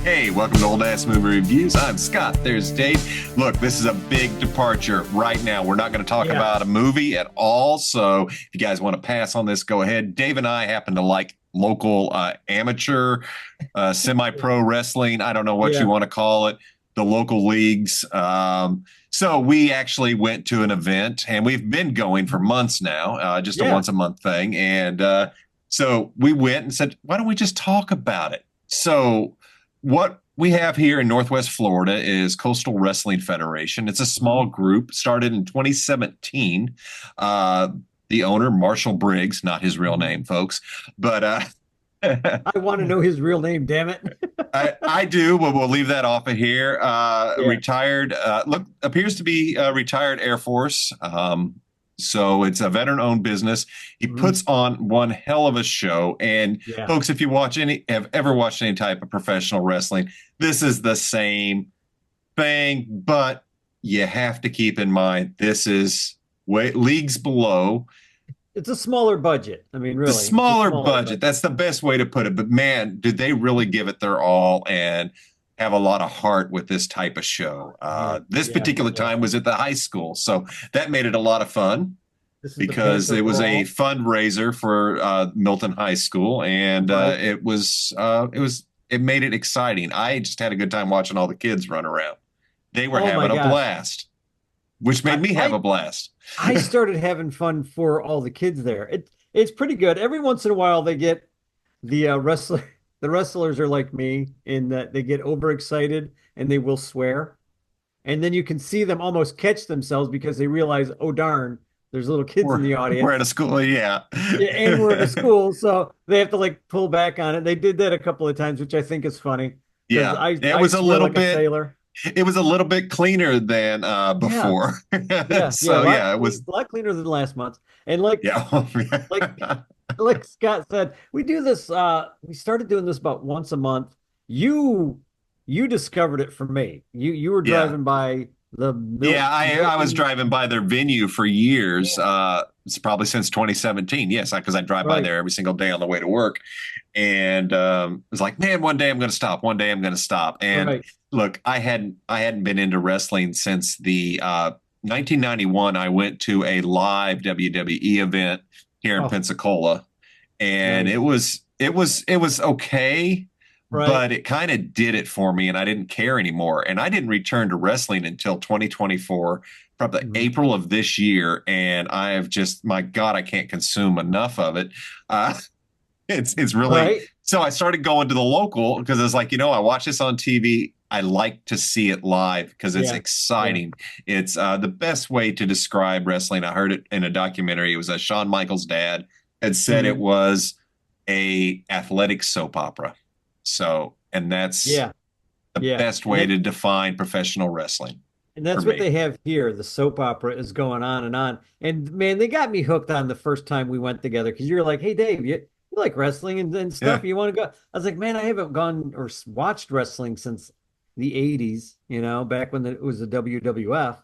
Hey, welcome to Old Ass Movie Reviews. I'm Scott. There's Dave. Look, this is a big departure right now. We're not going to talk about a movie at all. So if you guys want to pass on this, go ahead. Dave and I happen to like local amateur, semi-pro wrestling. I don't know what you want to call it. The local leagues. So we actually went to an event, and we've been going for months now, just a once a month thing. And so we went and said, why don't we just talk about it? So what we have here in Northwest Florida is Coastal Wrestling Federation. It's a small group, started in 2017. The owner, Marshall Briggs, not his real name, folks, but I want to know his real name, damn it. I do, but we'll leave that off of here. Retired, appears to be retired Air Force. So it's a veteran-owned business. He puts on one hell of a show. And folks, if you have ever watched any type of professional wrestling, this is the same thing. But you have to keep in mind, this is leagues below. It's a smaller budget. I mean, really. The smaller budget. That's the best way to put it. But man, did they really give it their all and have a lot of heart with this type of show. This particular time was at the high school. So that made it a lot of fun because it was a fundraiser for Milton High School. And it made it exciting. I just had a good time watching all the kids run around. They were having a blast, which made me have a blast. I started having fun for all the kids there. It's pretty good. Every once in a while they get the wrestler. The wrestlers are like me in that they get overexcited and they will swear. And then you can see them almost catch themselves because they realize, oh, darn, there's little kids in the audience. We're at a school, and we're at a school, so they have to like pull back on it. They did that a couple of times, which I think is funny. Yeah, it was a little bit sailor. It was a little bit cleaner than before. It was a lot cleaner than last month. And like Scott said, we do this. We started doing this about once a month. You discovered it for me. You were driving by the I was driving by their venue for years. It's probably since 2017. Yes, because I drive by there every single day on the way to work, and it was like, man, one day I'm going to stop. One day I'm going to stop. And look, I hadn't been into wrestling since the 1991. I went to a live WWE event here in Pensacola, and it was okay, but it kind of did it for me, and I didn't care anymore. And I didn't return to wrestling until 2024, probably April of this year, and I have just, my God, I can't consume enough of it. It's really so I started going to the local because I was like, I watch this on TV. I like to see it live because it's exciting. It's the best way to describe wrestling. I heard it in a documentary. It was Shawn Michaels' dad had said it was a athletic soap opera. So, and that's the best way to define professional wrestling. And that's what they have here. The soap opera is going on and on. And man, they got me hooked on the first time we went together because you're like, hey, Dave, you like wrestling and stuff. You want to go? I was like, man, I haven't gone or watched wrestling since the 80s, back when it was the WWF.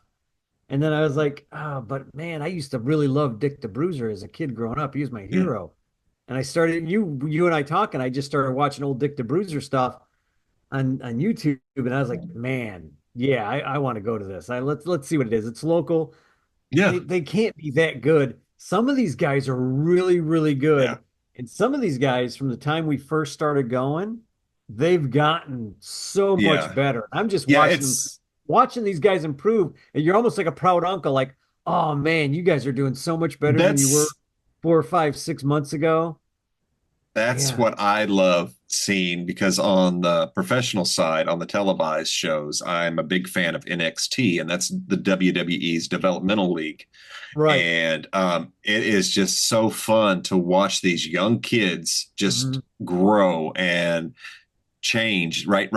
And then I was like, oh, but man, I used to really love Dick the Bruiser as a kid growing up. He was my hero. And I started, you and I talking, I just started watching old Dick the Bruiser stuff on YouTube. And I was like, man, I want to go to this. Let's see what it is. It's local. Yeah. They can't be that good. Some of these guys are really, really good. Yeah. And some of these guys from the time we first started going, they've gotten so much better. I'm just watching these guys improve, and you're almost like a proud uncle, like, oh man, you guys are doing so much better than you were 4 or 5, 6 months ago. That's what I love seeing, because on the professional side, on the televised shows, I'm a big fan of NXT, and that's the WWE's developmental league. Right. And it is just so fun to watch these young kids just grow and change right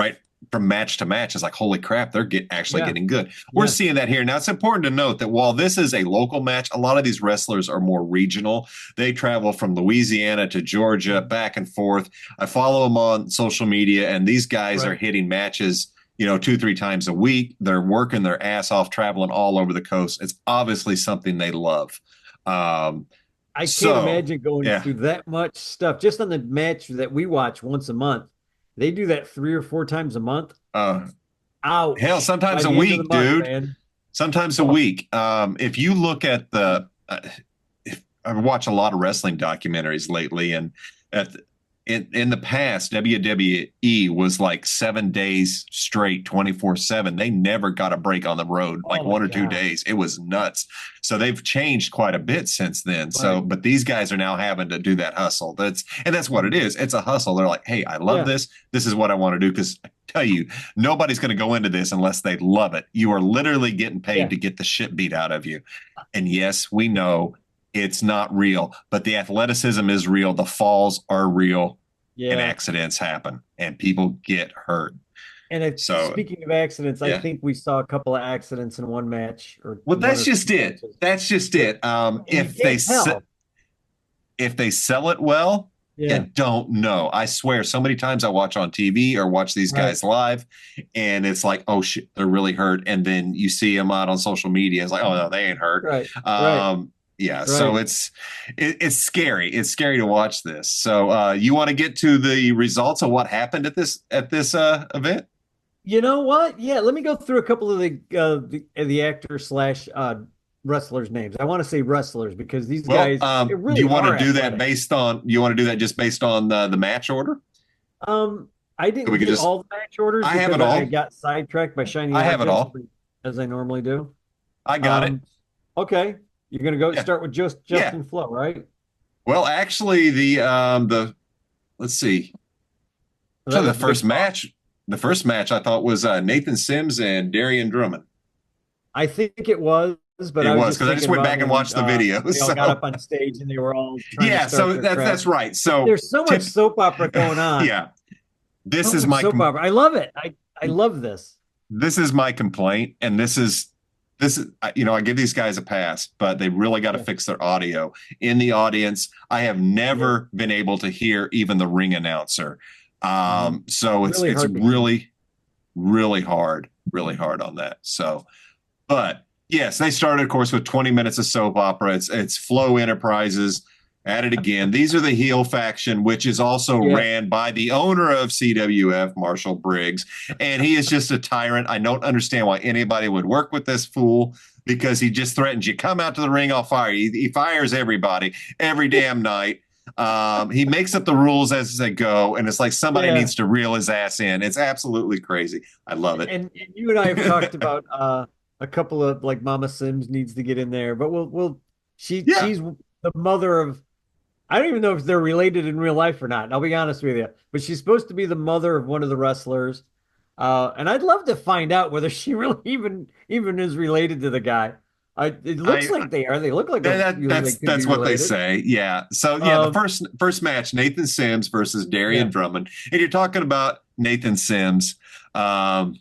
from match to match. It's like, holy crap, they're actually getting good. We're seeing that here. Now, it's important to note that while this is a local match, a lot of these wrestlers are more regional. They travel from Louisiana to Georgia, back and forth. I follow them on social media, and these guys are hitting matches, 2-3 times a week. They're working their ass off, traveling all over the coast. It's obviously something they love. I can't imagine going through that much stuff just on the match that we watch once a month. They do that 3 or 4 times a month. Uh, hell, Ouch. By sometimes a the end of the week, month, dude. man. Sometimes a Oh, week. If you look at if I've watched a lot of wrestling documentaries lately, and at the, in the past, WWE was like 7 days straight, 24/7. They never got a break on the road, like oh my God. one or 2 days. It was nuts. So they've changed quite a bit since then. So, Right. but these guys are now having to do that hustle. That's what it Mhm. is. It's a hustle. They're like, hey, I love Yeah. this. This is what I want to do. Because I tell you, nobody's going to go into this unless they love it. You are literally getting paid Yeah. to get the shit beat out of you. And yes, we know it's not real, but the athleticism is real. The falls are real, and Yeah. accidents happen, and people get hurt. So, Speaking of accidents, I yeah. think we saw a couple of accidents in one match or Well, one that's or two just it. matches. That's just Yeah. it. And you can't tell. If they sell it well, you Yeah. don't know. I swear, so many times I watch on TV or watch these Right. guys live, and it's like, oh shit, they're really hurt. And then you see them out on social media. It's like, oh no, they ain't hurt. Right. Right. Yeah, so Right. it's scary. It's scary to watch this. So you want to get to the results of what happened at this event? You know what? Yeah, let me go through a couple of the actors slash wrestlers' names. I want to say wrestlers because these Well, guys they do you really want to are do that athletic. based on? You want to do that just based on the match order? I So didn't we could get just. all the match orders I have because it I all. got sidetracked by shiny I have it objects all. as I normally do. I got it. Um, okay, you're gonna go Yeah. start with just Yeah. Justin Flo, right? Well, actually, the let's see. So So that was the big talk. the first match I thought was Nathan Sims and Darian Drummond. I think it was, but It I was was just because I just thinking went about back and when watched the video. they all got So up on stage and they were all trying to yeah, start so their that's crap. right. So There's so much tip, soap opera going on. yeah, this So is much my soap opera. I love it. I love this. this is my complaint, and this is I give these guys a pass, but they really got to Yeah, fix their audio in the audience. I have yeah. never been able to hear even the ring announcer. So Really it's hard to hear. really hard on that. So, but yes, they started, of course, with 20 minutes of soap opera. It's Flow Enterprises at it again. These are the heel faction, which is also Yeah, ran by the owner of CWF, Marshall Briggs, and he is just a tyrant. I don't understand why anybody would work with this fool because he just threatens you. Come out to the ring, I'll fire you. He fires everybody every damn night. He makes up the rules as they go, and it's like somebody yeah. needs to reel his ass in. It's absolutely crazy. I love it. And you and I have talked about a couple of like Mama Sims needs to get in there, but Yeah, she's the mother of I don't even know if they're related in real life or not. I'll be honest with you, but she's supposed to be the mother of one of the wrestlers, and I'd love to find out whether she really even is related to the guy. It looks I like they are. They look like they could be that's what they related. say. Yeah. So yeah, the Um, first match, Nathan Sims versus Darian yeah. Drummond, and you're talking about Nathan Sims, um,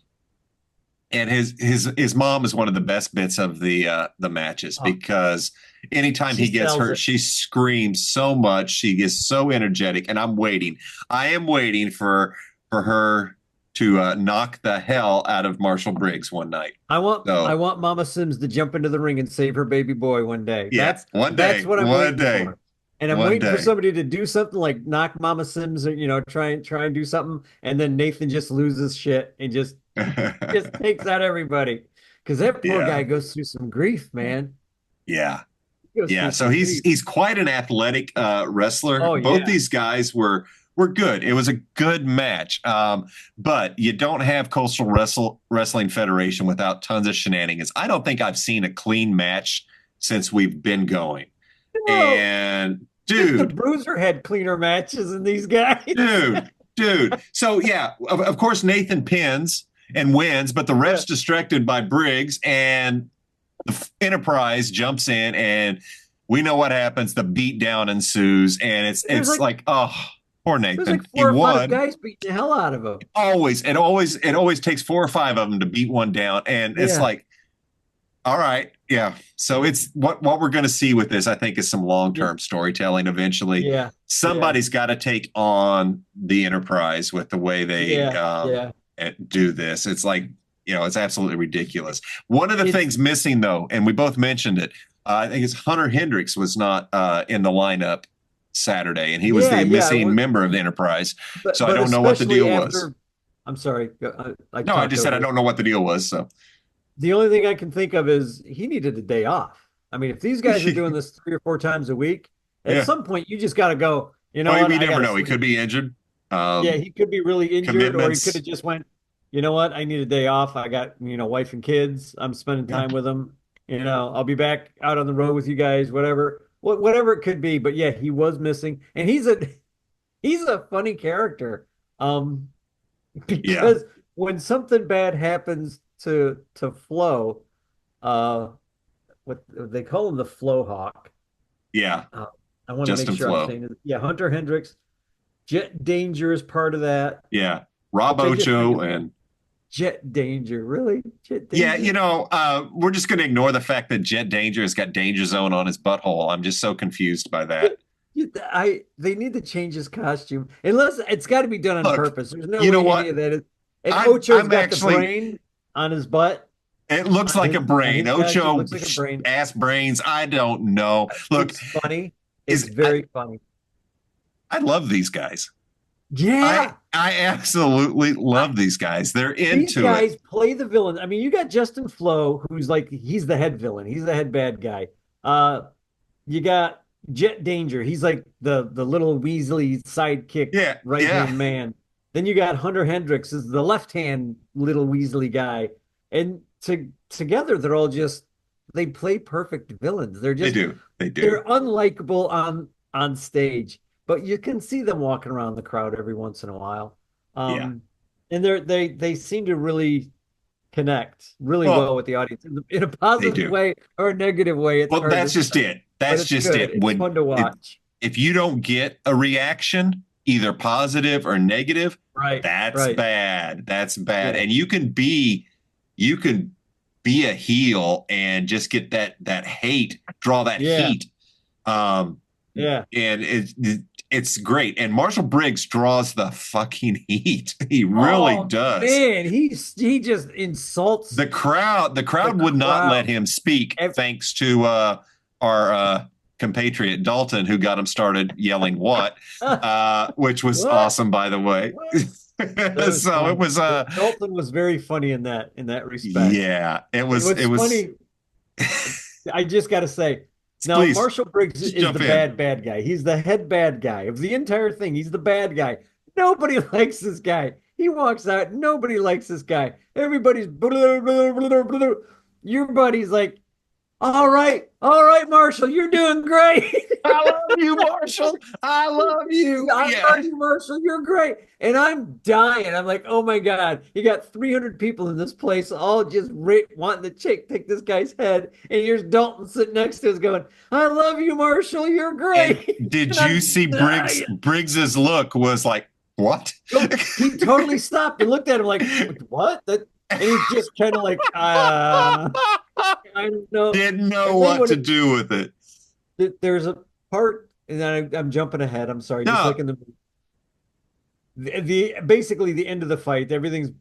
and his mom is one of the best bits of the matches Oh, because anytime she he gets sells hurt, it. she screams so much. She is so energetic, and I'm waiting. I am waiting for her to knock the hell out of Marshall Briggs one night. I So want Mama Sims to jump into the ring and save her baby boy one day. yeah, That's what I'm waiting day, for. And I'm one waiting for day. somebody to do something like knock Mama Sims or try and do something and then Nathan just loses shit and just takes out everybody. Because that poor Yeah, guy goes through some grief, man. yeah, He goes yeah. through So some grief. he's quite an athletic wrestler. Oh Both yeah. these guys were good. It was a good match. But you don't have Wrestling Federation without tons of shenanigans. I don't think I've seen a clean match since we've been going. No, And even the dude, Bruiser had cleaner matches than these guys. dude. So yeah, of course Nathan pins and wins, but the Yeah. ref's distracted by Briggs, and the Enterprise jumps in, and we know what happens. The beatdown ensues, and There's it's like like, oh, poor there's like Nathan. He four or five won. guys beating the hell out of him. It always takes four or five of them to beat one down, and it's Yeah. like, all right, yeah. So it's what we're going to see with this. I think is some long Yeah. term storytelling. Eventually, Yeah. Yeah. somebody's got to take on the Enterprise with the way they Yeah. Yeah. do this. It's like it's absolutely ridiculous. One of the It's things missing, though, and we both mentioned it. I think it's Hunter Hendricks was not in the lineup Saturday, and he was Yeah, the yeah. missing member of the Enterprise. So I But don't know what the especially deal was. after, I'm sorry, I No, I talked just said over I you. don't know what the deal was. So The only thing I can think of is he needed a day off. I mean, if these guys are doing this 3 or 4 times a week, at yeah. some point you just got to go. You know Well, what? we I got never to know. He could sleep. be injured. Yeah, he could be really injured, or he could have Commitments. just went. You know what? I need a day off. I got wife and kids. I'm spending Yeah. time with them. I'll be back out on the road with you guys. Whatever it could be. But yeah, he was missing, and he's a funny character. Um, Yeah. because when something bad happens to Flo, uh, what they call him, the Flo Hawk. Yeah. Uh, I want to make Justin sure I'm Flo. saying it. Yeah, Hunter Hendricks, Jet Danger is part of that, Yeah. Rob which I just think Ocho is and Jet Danger. Really? Jet yeah, Danger? we're just going to ignore the fact that Jet Danger has got Danger Zone on his butthole. I'm just so confused by that. They need to change his costume. Unless it's got to be done on Look, purpose. There's no you know way any what? of that is. And Ocho's I'm got the actually. brain on his butt. It looks like a On brain. his costume Ocho looks like a brain. ass brains. I don't know. Look, It's funny. It's is I, very funny. I love these guys. I Yeah. I absolutely love these guys. They're These into it. guys play the villain. I mean, you got Justin Flo, who's like he's the head villain. He's the head bad guy. Uh, you got Jet Danger. He's like the little Weasley sidekick Yeah, right yeah, hand man. Then you got Hunter Hendricks is the left hand little Weasley guy, and together they're all just they play perfect villains. they do. They do. They're unlikable on stage, but you can see them walking around the crowd every once in a while. Yeah. Um, and they seem to really connect really well Well, with the audience in a they positive do. way or a negative way. It's Well, hard to that's just say, it. but That's it's just good. it. It's fun to watch. If you don't get a reaction, either positive or negative, Right, that's right. bad. That's bad. Yeah, And you can be a heel and just get that hate, draw that yeah, heat. Um, yeah. and it's great. And Marshall Briggs draws the fucking heat. He really Oh does. man, he just insults The the crowd would not let crowd. him speak, Ev- thanks to our compatriot Dalton, who got him started yelling "what," which was What? awesome, by the way. What? That was So it fun. was Dalton was very funny in that respect. yeah, And it what's was funny, I just got to say, now please Marshall Briggs just is the jump in. bad guy. He's the head bad guy of the entire thing. He's the bad guy. Nobody likes this guy. He walks out. Nobody likes this guy. Everybody's blah, blah, blah, blah. Your buddy's like, all right, Marshall, you're doing great. I love you, Marshall. I love you. I Yeah. love you, Marshall. You're great. And I'm dying. I'm like, oh my God. You got 300 people in this place all just wanting to take this guy's head. And here's Dalton sitting next to us going, I love you, Marshall. You're And great. did And you I'm see dying. Briggs's look was like, what? He totally stopped and looked at him like, what? And he's just kind of like, I don't know. Didn't know And then what when to do with it. there's a part, and then I'm jumping ahead. I'm sorry, just No, like in the basically the end of the fight,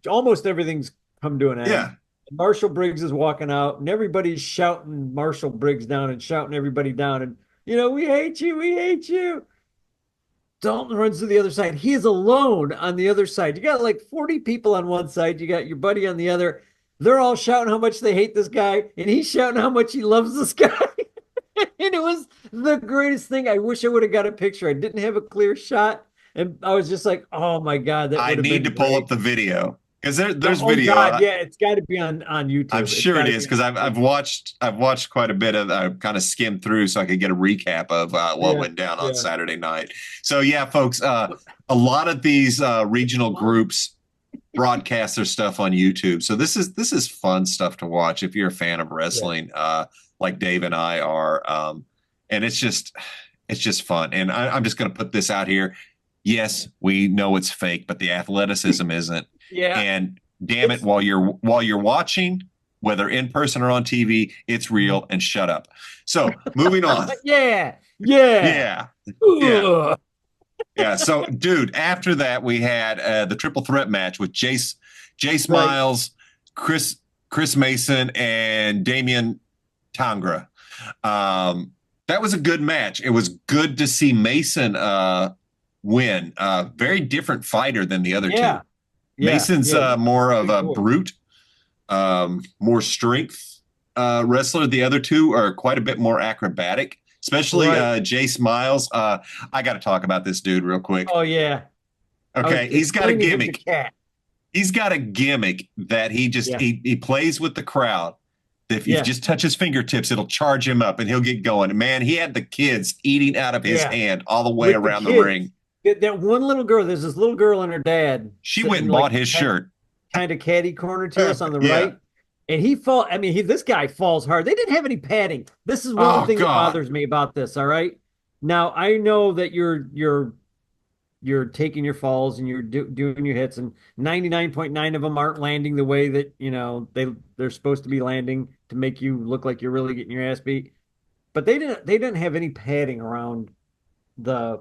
almost everything's come to an end. yeah. Marshall Briggs is walking out, and everybody's shouting Marshall Briggs down and shouting everybody down, and we hate you, we hate you. Dalton runs to the other side. He is alone on the other side. You got like 40 people on one side. You got your buddy on the other. They're all shouting how much they hate this guy, and he's shouting how much he loves this guy. And it was the greatest thing. I wish I would have got a picture. I didn't have a clear shot, and I was just like, "Oh my God, that I would have need been to pull great." up the video because there's Oh video. God, yeah, it's got to be on YouTube. I'm It's sure got it to is be because on I've watched quite a bit of. I kind of skimmed through so I could get a recap of what Yeah, went down on yeah. Saturday night. So yeah, folks, a lot of these regional groups broadcast their stuff on YouTube. So this is fun stuff to watch if you're a fan of Yeah. wrestling, like Dave and I are. And it's just fun. And I'm just going to put this out here. Yes, we know it's fake, but the athleticism isn't. Yeah. And damn it, while you're watching, whether in person or on TV, it's real. And shut up. So moving on. Yeah. Yeah. Yeah, yeah, Ugh. yeah. So, dude, after that, we had the triple threat match with Jace Right. Miles, Chris Mason, and Damian Tangra. That was a good match. It was good to see Mason win. Very different fighter than the other two. Yeah, yeah, Mason's yeah. more of Big a boy. brute, more strength wrestler. The other two are quite a bit more acrobatic, especially Right. Jace Miles. I got to talk about this dude real quick. Oh yeah. I was Okay, he's got a explaining to him the gimmick. cat. He's got a gimmick that he just Yeah, he plays with the crowd. If you yeah, just touch his fingertips, it'll charge him up and he'll get going. Man, he had the kids eating out of his yeah. hand all the way With the around the kids. ring. That one little girl, there's this little girl and her dad She went sitting and like bought his shirt. kind of catty corner to us on the Yeah. right. And he fall. I mean, this guy falls hard. They didn't have any padding. This is one Oh thing that God. bothers me about this. All right. Now I know that you're taking your falls and you're doing your hits, and 99.9 of them aren't landing the way that they're supposed to be landing to make you look like you're really getting your ass beat. But they didn't have any padding around the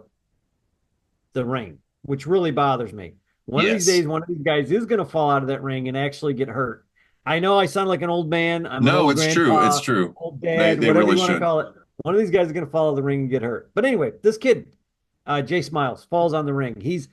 the ring, which really bothers me. One of these Yes. days, one of these guys is going to fall out of that ring and actually get hurt. I know I sound like an old man. I'm an No, old it's true. It's grandpa, true. old They dad, they whatever really you want to should. call it. One of these guys is going to fall out of the ring and get hurt. But anyway, this kid, Jay Smiles, falls on the ring. He's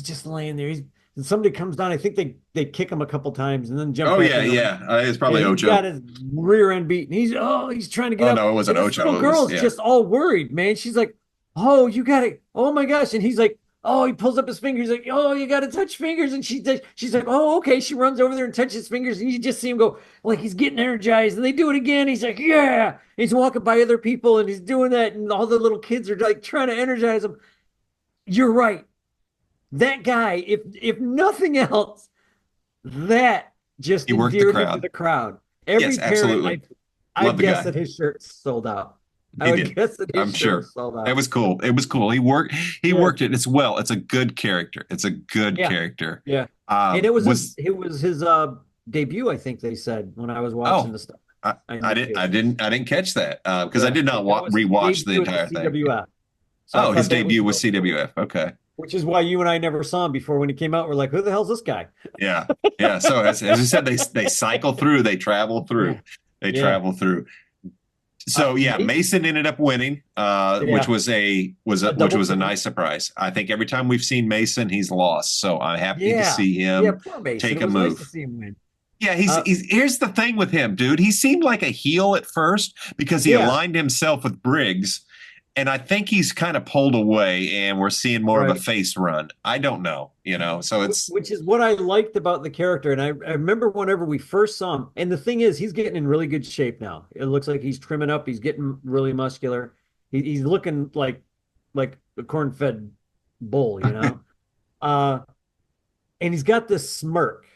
just laying there. And somebody comes down. I think they kick him a couple times and then jump Oh back yeah, in the ring. yeah. It's And probably he's got Ocho. his rear end beat. And he's trying to get Oh up. no, it wasn't And this little Ocho. It was girl's yeah. just all worried, man. She's like, "Oh, you got it. Oh my gosh!" And he's like, "Oh," he pulls up his fingers. He's like, "Oh, you got to touch fingers." And she's like, "Oh, okay." She runs over there and touches his fingers, and you just see him go like he's getting energized. And they do it again. He's like, "Yeah." He's walking by other people and he's doing that, and all the little kids are like trying to energize him. You're right. That guy, if nothing else, that just He worked the endeared him to crowd. the crowd. Yes, Every parent, absolutely. I Love the guess guy. that his shirt's sold out. I He would did. guess that his I'm shirt sure. was sold It out. was cool. It was cool. He Yeah, worked it as well. It's a good character. It's a good yeah, character. yeah. And Was it was his debut, I think they said when I was watching oh the stuff. I, I I knew didn't too. I didn't I didn't catch that because I Yeah, did not that was his rewatch the debut at the entire thing. CWF. So I Oh, his thought that was debut was really cool. CWF. Okay. Which is why you and I never saw him before when he came out. We're like, who the hell's this guy? Yeah. Yeah. So as I said, they cycle through, they travel through, Yeah, they yeah. travel through. So yeah, Mace, Mason ended up winning, which yeah, was a which double was a pin. nice surprise. I think every time we've seen Mason, he's lost. So I'm happy to Yeah, see yeah. him Poor Mason. take It a was nice to move. see him win. Yeah, Uh, he's here's the thing with him, dude. He seemed like a heel at first because he yeah, aligned himself with Briggs, and I think he's kind of pulled away, and we're seeing more of a right. face run. I don't know, so it's Which is what I liked about the character. And I remember whenever we first saw him, and the thing is, he's getting in really good shape now. It looks like he's trimming up. He's getting really muscular. He's looking like a corn-fed bull. Uh, and he's got this smirk.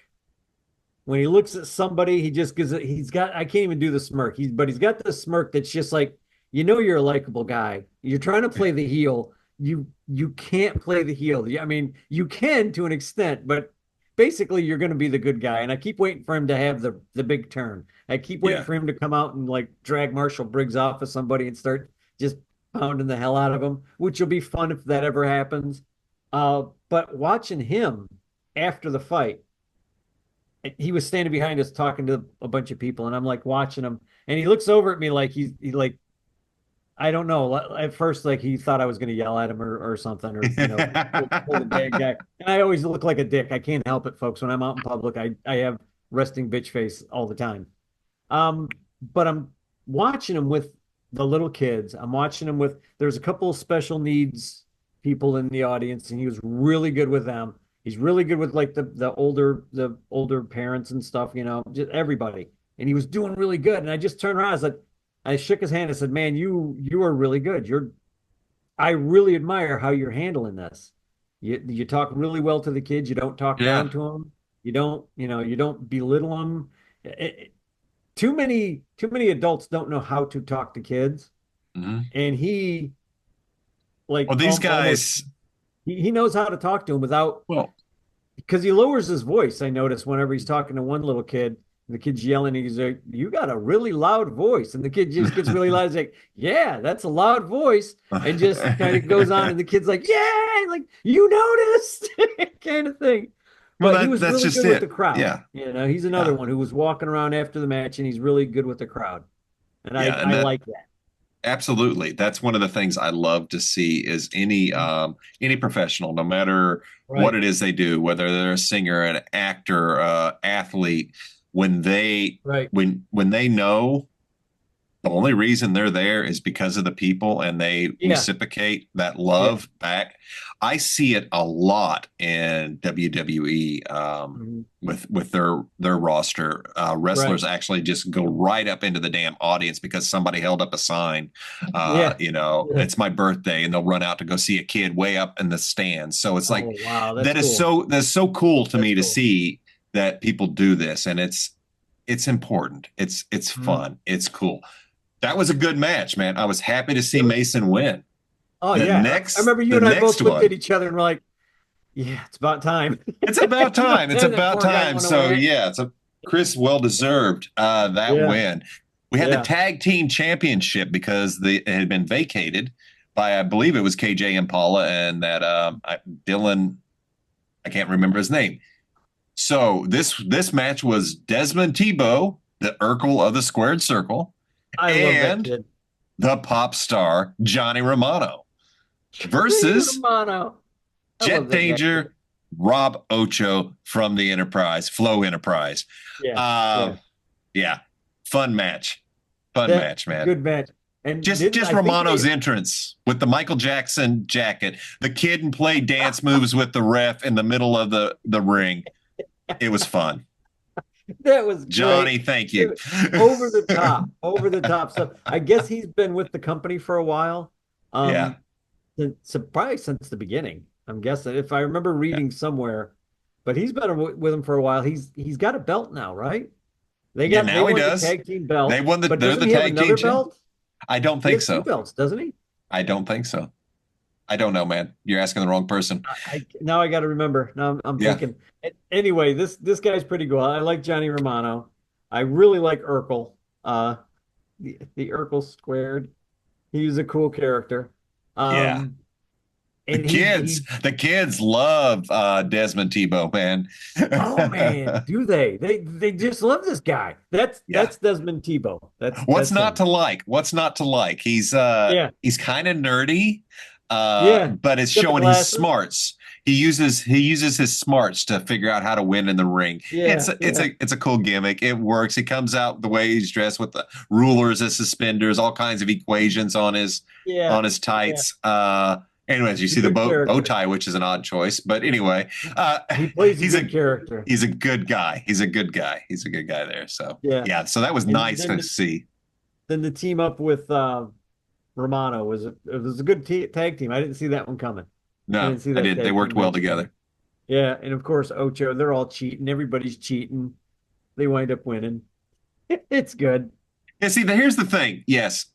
When he looks at somebody, he just gives it. He's got. I can't even do the smirk. But he's got this smirk that's just like you're a likable guy. You're trying to play the heel. You can't play the heel. I mean, you can to an extent, but basically you're going to be the good guy. And I keep waiting for him to have the big turn. I keep waiting yeah, for him to come out and like drag Marshall Briggs off of somebody and start just pounding the hell out of him, which will be fun if that ever happens. But watching him after the fight, he was standing behind us talking to a bunch of people, and I'm like watching him, and he looks over at me like he like I don't know. At first, like he thought I was going to yell at him or something, or pull the bad guy. And I always look like a dick. I can't help it, folks. When I'm out in public, I have resting bitch face all the time. But I'm watching him with the little kids. I'm watching him with. There's a couple of special needs people in the audience, and he was really good with them. He's really good with like the older parents and stuff. Just everybody. And he was doing really good. And I just turned around. I shook his hand and said, "Man, you are really good. I really admire how you're handling this. You talk really well to the kids. You don't talk yeah. down to them. You don't belittle them. Too many adults don't know how to talk to kids, Mhm. and he like Well, these almost guys. he knows how to talk to him without Well, because he lowers his voice. I notice whenever he's talking to one little kid, the kid's yelling, and he's like, "You got a really loud voice," and the kid just gets really loud. He's like, "Yeah, that's a loud voice," and just kind of goes on, and the kid's like, "Yeah, like you noticed," kind of thing. well, But he was that's really just good with the it. crowd. Yeah, He's another yeah, one who was walking around after the match, and he's really good with the crowd, and I yeah, and I that like that. Absolutely. That's one of the things I love to see is any professional, no matter what Right, it is they do, whether they're a singer, an actor, athlete, when they right. when they know the only reason they're there is because of the people and they Yeah, reciprocate that yeah. love back. I see it a lot in WWE Mhm. with their roster. Right. Wrestlers actually just go right up into the damn audience because somebody held up a sign. Yeah. Yeah. It's my birthday, and they'll run out to go see a kid way up in the stands. So it's like Oh, wow. That's cool. that's so cool to That's me to cool. see that people do this, and it's important. It's Mhm. fun. It's cool. That was a good match, man. I was happy to see It- Mason win. oh, yeah. I remember you The and I both next looked at one, each other and were like, yeah, it's about time. it's about It's about time. It's time that about poor guy time. went So away. yeah, it's a Chris well deserved that Yeah. win. We had the Yeah. tag team championship because it had been vacated by I believe it was KJ Impala and that Dylan. I can't remember his name. So this match was Desmond Tebow, the Urkel of the Squared Circle, I love that and kid. the pop star Johnny Romano Johnny versus Romano. I love Jet that guy too. Danger, Rob Ocho from the Enterprise, Flow Enterprise. Yeah. Uh, Yeah. yeah, fun match, fun That match, man. good match. And didn't Just I think Romano's they entrance with the Michael Jackson jacket, the kid and play dance moves with the ref in the middle of the ring. It was fun. that was great. Johnny, thank you. It- Over the top, over the top stuff. I guess he's been with the company for a while. Yeah, Um, probably since the beginning. I'm guessing if I remember yeah, reading somewhere, but he's been with him for a while. He's got a belt now, right? yeah. They Now he won the does. tag team They belt, won but they're doesn't the he have tag team another champ. belt? I don't He think has two so. belts, doesn't he? I don't think so. I don't know, man. You're asking the wrong person. Now I got to remember. Now I'm Yeah, thinking. Anyway, this guy's pretty cool. I like Johnny Romano. I really like Urkel. The Urkel squared. He was a cool character. yeah. Um, and he The kids love Desmond Tebow, man. oh man, do they? They just love this guy. Yeah. That's Desmond Tebow. What's That's not him. to like? What's not to like? Yeah, He's kind of nerdy, yeah. but it's Got the showing his glasses. smarts. He uses his smarts to figure out how to win in the ring. Yeah, yeah, It's a cool gimmick. It works. He comes out the way he's dressed with the rulers as suspenders, all kinds of equations yeah, on his yeah. tights. Anyways, you He's a see the good bow character. tie, which is an odd choice, but anyway, He plays a he's good character. he's a good guy. He's a good guy. He's a good guy there. So Yeah, yeah, so that was and nice to see. then the team up with Romano it was a good tag team. I didn't see that one coming. I No, didn't see I that did. They tag worked team well match coming. together. Yeah, and of course Ocho, they're all cheating. Everybody's cheating. They wind up winning. It's good. Yeah, see, here's the thing. Yes,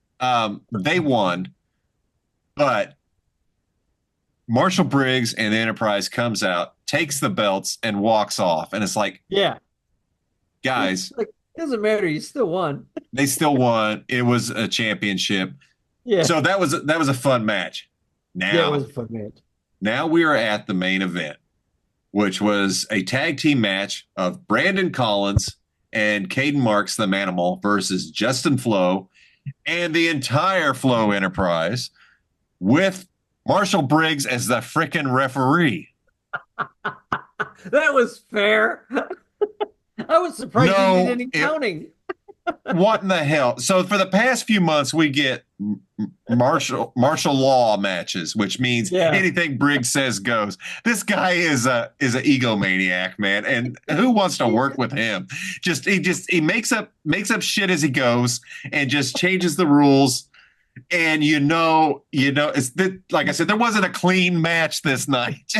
they won, but Marshall Briggs and the Enterprise comes out, takes the belts, and walks off. And it's like, Yeah. It's guys, like it doesn't matter. You still won. they still won. It was a championship. Yeah. So that was a fun match. Yeah, it was Now, a fun match. now we are at the main event, which was a tag team match of Brandon Collins and Caden Marks, the Manimal, versus Justin Flo and the entire Flo Enterprise with Marshall Briggs as the frickin' referee. That was fair. I was surprised he did No, any counting. what in the hell? So for the past few months, we get martial law matches, which means Yeah. anything Briggs says goes. This guy is an egomaniac, man, and who wants to work with him? He makes up shit as he goes and just changes the rules. And like I said, there wasn't a clean match this night.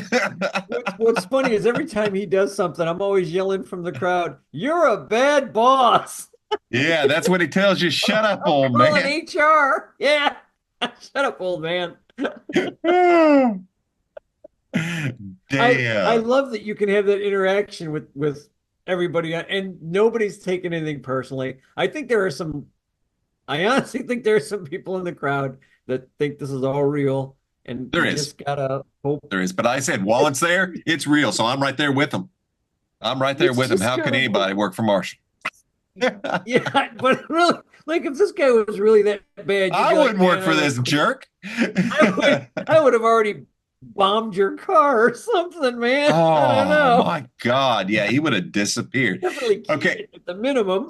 What's funny is every time he does something, I'm always yelling from the crowd, "You're a bad boss." Yeah, that's what he tells you. Shut up, I'm old calling man. HR. Yeah. Shut up, old man. I Damn. love that you can have that interaction with everybody and nobody's taking anything personally. I honestly think there are some people in the crowd that think this is all real and There you is. just gotta hope There is. But I said, while it's there, it's real. So I'm right there with him. I'm right there it's with him. just How can gotta anybody hope. work for Marshall? Yeah, but really, like if this guy was really that bad, you'd I be like, wouldn't work man, for this jerk. I would have already bombed your car or something, man. I don't Oh know. my God. Yeah, he would have disappeared. Definitely keep Okay. it at the minimum.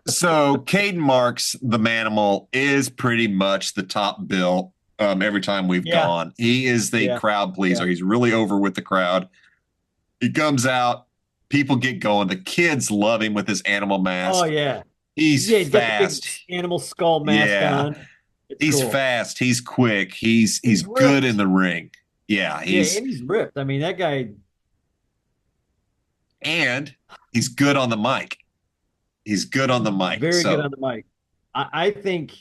So Caden Marks, the Manimal, is pretty much the top bill every time we've Yeah, gone. He is the yeah, crowd yeah. pleaser. He's really over with the crowd. He comes out, people get going. The kids love him with his animal Oh mask. yeah. He's Yeah, he's got the big fast. animal skull mask Yeah. on. It's He's cool. fast. He's quick. He's He's good in ripped. the ring. Yeah, Yeah, and he's ripped. I mean, that guy, and he's good on the mic. He's good on the mic. very good So on the mic. I think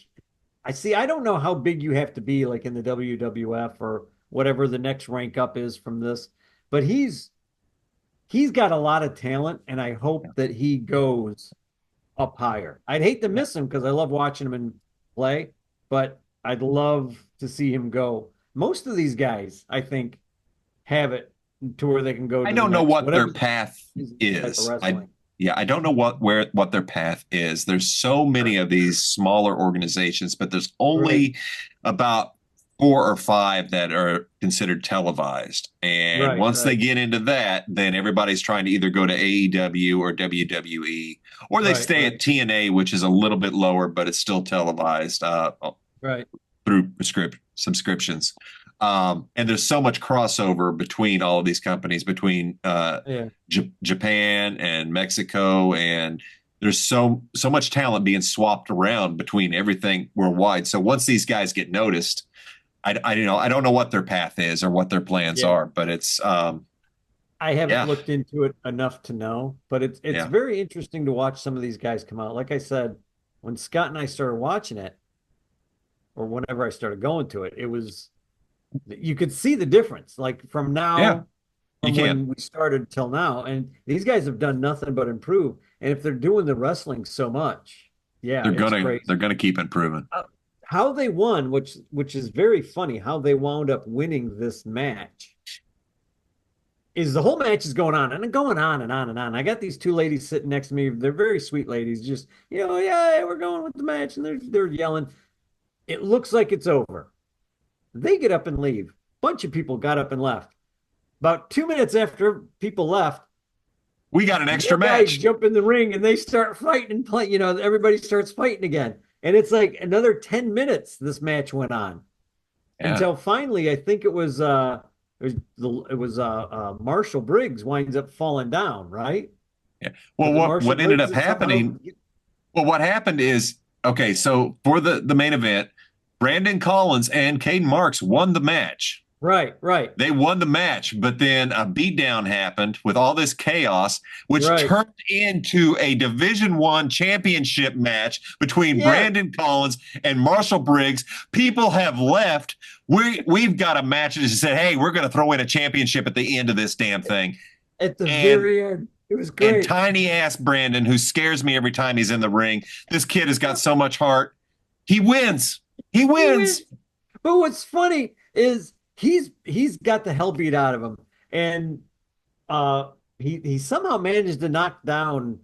I see. I don't know how big you have to be, like in the WWF or whatever the next rank up is from this, but he's got a lot of talent, and I hope that he goes up higher. I'd hate to yeah. miss him because I love watching him in play, but I'd love to see him go. Most of these guys, I think, have it to where they can go I to the don't know next, what their whatever path is type of is. I wrestling. Yeah, I don't know what their path is. There's so many of these smaller organizations, but there's Right, only about 4 or 5 that are considered televised. And right, once they right, get into that, then everybody's trying to either go to AEW or WWE, or they right, stay at right, TNA, which is a little bit lower, but it's still televised right. through subscriptions. And there's so much crossover between all of these companies, between Yeah. Japan and Mexico, and there's so much talent being swapped around between everything worldwide. So once these guys get noticed, I don't know what their path is or what their plans Yeah. are, but it's I haven't yeah, looked into it enough to know, but it's yeah. very interesting to watch some of these guys come out. Like I said, when Scott and I started watching it, or whenever I started going to it, it was you could see the difference, like Yeah, you from can. when we started till now. And these guys have done nothing but improve. And if they're doing the wrestling so much, yeah, They're it's gonna they're crazy. gonna keep improving. How they won, which is very funny, how they wound up winning this match is the whole match is going on and going on and on and on. I got these two ladies sitting next to me. They're very sweet ladies, just yeah, we're going with the match, and they're yelling. It looks like it's over. They get up and leave. Bunch of people got up and left. About 2 minutes after people left, We got an extra more guys match. jump in the ring and they start fighting and play. Everybody starts fighting again. And it's like another 10 minutes this match went on Yeah, until finally, I think it was Marshall Briggs winds up falling down, right? yeah. Well, Was it Marshall what ended Briggs up that somehow? happening? Well, what happened is, okay, so for the main event, Brandon Collins and Caden Marks won the match. Right, right, They won the match, but then a beatdown happened with all this chaos, which right. turned into a Division One championship match between Yeah, Brandon Collins and Marshall Briggs. People have left. We've got a match that said, "Hey, we're going to throw in a championship at the end of this damn thing," at the and very end. It was and great. tiny ass Brandon, who scares me every time he's in the ring. This kid has got so much heart. He wins. He He wins. wins. But what's funny is he's got the hell beat out of him. And he somehow managed to knock down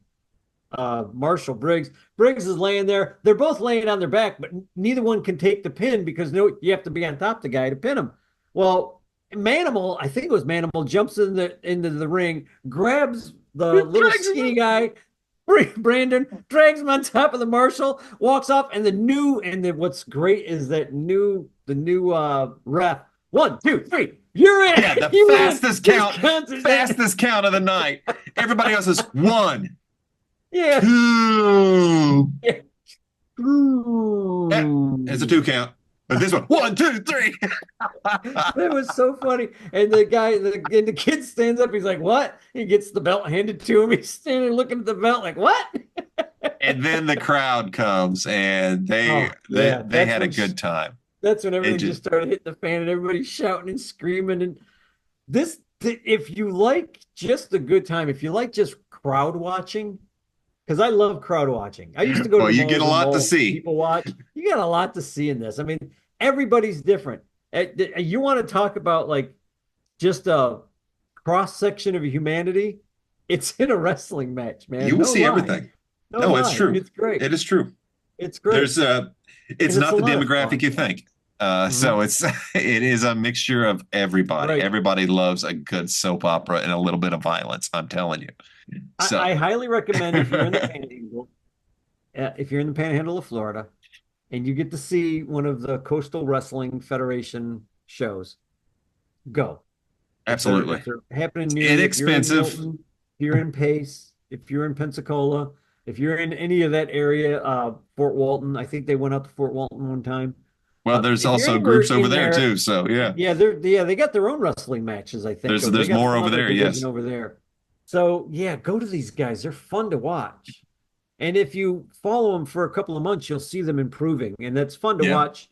Marshall Briggs. Briggs is laying there. They're both laying on their back, but neither one can take the pin because no, you have to be on top of the guy to pin him. Well, Manimal, I think it was Manimal, jumps into the ring, grabs the little skinny guy, Brandon, drags him on top of the Marshall, walks off, and what's great is that the new ref. 1, 2, 3. You're in. Yeah, the You win. fastest This count, counts as fastest count of the night. Everybody else is 1, yeah. 2. Yeah. Yeah, it's a 2 count. But this one, 1, 2, 3. That was so funny. And the kid stands up. He's like, "What?" He gets the belt handed to him. He's standing looking at the belt like, "What?" And then the crowd comes, and they Oh they yeah, they had a good time. that's when It everything just just started hitting the fan and everybody's shouting and screaming. And if you like just the good time, if you like just crowd watching, because I love crowd watching. I used to go to well, the you get malls a and lot to malls see. people watch. You got a lot to see in this. I mean, everybody's different. You want to talk about like just a cross section of humanity? it's in a wrestling match, man. You will No see lie. everything. No No, it's lie. true. It's great. It is true. It's great. There's it's And it's not a the lot of demographic fun. you think. So Mhm. it is a mixture of everybody. Right. Everybody loves a good soap opera and a little bit of violence. I'm telling you. So I highly recommend if you're in the Panhandle, if you're in the Panhandle of Florida, and you get to see one of the Coastal Wrestling Federation shows, go. absolutely, If they're happening it's near you, if you're in inexpensive. Milton, if you're in Pace, if you're in Pensacola, if you're in any of that area, Fort Walton, I think they went up to Fort Walton one time. Well, there's If you're also anywhere groups over in there there, too. So yeah, they got their own wrestling matches, I think, or they there's got more some over other there. division Yes. over there. So yeah, go to these guys. They're fun to watch. And if you follow them for a couple of months, you'll see them improving. And that's fun to Yeah. watch.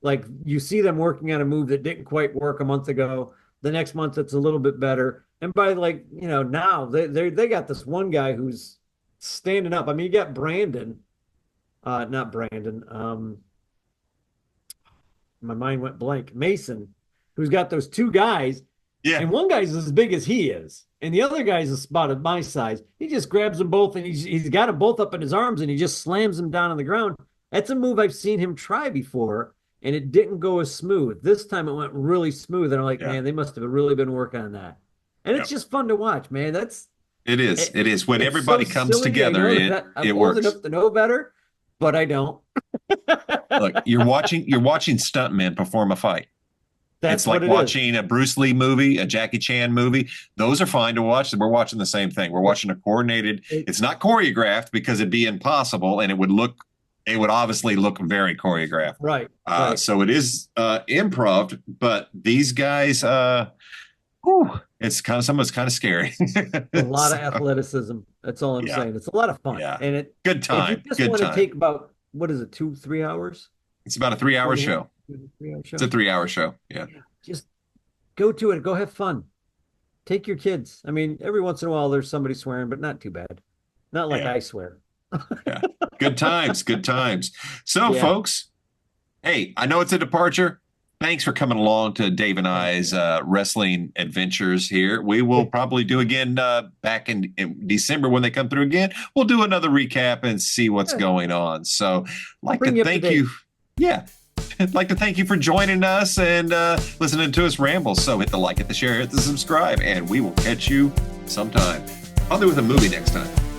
Like you see them working on a move that didn't quite work a month ago. The next month it's a little bit better. And by now they got this one guy who's standing up. I mean, you got Brandon, not Brandon. My mind went blank. Mason, who's got those two guys, Yeah. and one guy's as big as he is, and the other guy's about my size. He just grabs them both, and he's got them both up in his arms, and he just slams them down on the ground. That's a move I've seen him try before, and it didn't go as smooth. This time it went really smooth, and I'm like, Yeah. man, they must have really been working on that. And it's just fun to watch, man. It is. It is. When It's everybody so comes silly. together, I know that I'm it old works. enough to know better, but I don't. Look, you're watching stuntmen perform a fight. That's It's like what it is. watching a Bruce Lee movie, a Jackie Chan movie. Those are fine to watch. We're watching the same thing. We're watching a coordinated. It's not choreographed because it'd be impossible, and it would obviously look very choreographed. Right. So it is improv, but these guys, it's kind of scary. A lot of athleticism. That's all I'm saying. It's a lot of fun. Yeah. And Good time. if you just Good want to time. take about, what is it, 2-3 hours? It's about a 3-hour show. 3-hour show. It's a 3-hour show. Yeah. Just go to it. Go have fun. Take your kids. I mean, every once in a while there's somebody swearing, but not too bad. Not like I swear. Yeah. Good times. Good times. So, folks, hey, I know it's a departure. Thanks for coming along to Dave and I's wrestling adventures here. We will probably do again back in December when they come through again. We'll do another recap and see what's going on. So, like to thank you. Yeah. I'd like to thank you for joining us and listening to us ramble. So hit the like, hit the share, hit the subscribe, and we will catch you sometime. Probably with a movie next time.